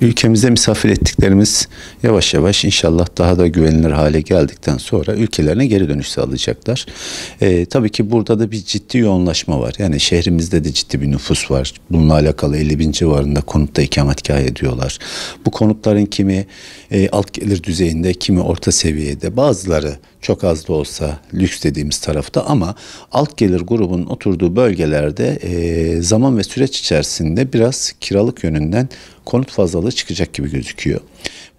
Ülkemize misafir ettiklerimiz yavaş yavaş inşallah daha da güvenilir hale geldikten sonra ülkelerine geri dönüş sağlayacaklar. Tabii ki burada da bir ciddi yoğunlaşma var. Yani şehrimizde de ciddi bir nüfus var. Bununla alakalı 50 bin civarında konutta ikametgah ediyorlar. Bu konutların kimi alt gelir düzeyinde, kimi orta seviyede, bazıları çok az da olsa lüks dediğimiz tarafta, ama alt gelir grubun oturduğu bölgelerde zaman ve süreç içerisinde biraz kiralık yönünden konut fazlalığı çıkacak gibi gözüküyor.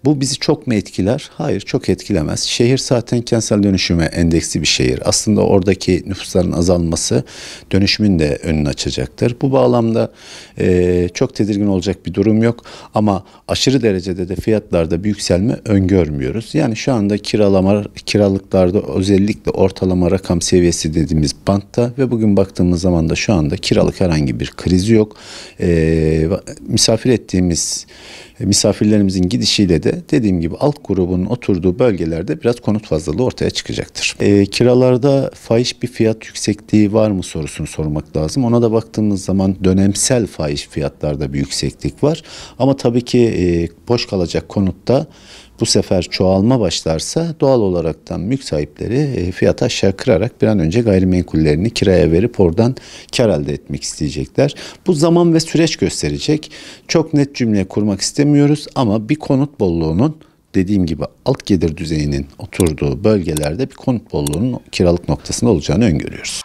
Bu bizi çok mu etkiler? Hayır, çok etkilemez. Şehir zaten kentsel dönüşüme endeksli bir şehir. Aslında oradaki nüfusların azalması dönüşümün de önünü açacaktır. Bu bağlamda çok tedirgin olacak bir durum yok. Ama aşırı derecede de fiyatlarda bir yükselme öngörmüyoruz. Yani şu anda kiralıklarda özellikle ortalama rakam seviyesi dediğimiz bantta ve bugün baktığımız zaman da şu anda kiralık herhangi bir krizi yok. Misafir ettiğimiz misafirlerimizin gidişiyle de dediğim gibi alt grubun oturduğu bölgelerde biraz konut fazlalığı ortaya çıkacaktır. Kiralarda fahiş bir fiyat yüksekliği var mı sorusunu sormak lazım. Ona da baktığımız zaman dönemsel fahiş fiyatlarda bir yükseklik var. Ama tabii ki boş kalacak konutta bu sefer çoğalma başlarsa doğal olaraktan mülk sahipleri fiyatı aşağı kırarak bir an önce gayrimenkullerini kiraya verip oradan kar elde etmek isteyecekler. Bu zaman ve süreç gösterecek. Çok net cümle kurmak istemiyoruz ama bir konut bolluğunun, dediğim gibi alt gelir düzeyinin oturduğu bölgelerde bir konut bolluğunun kiralık noktasında olacağını öngörüyoruz.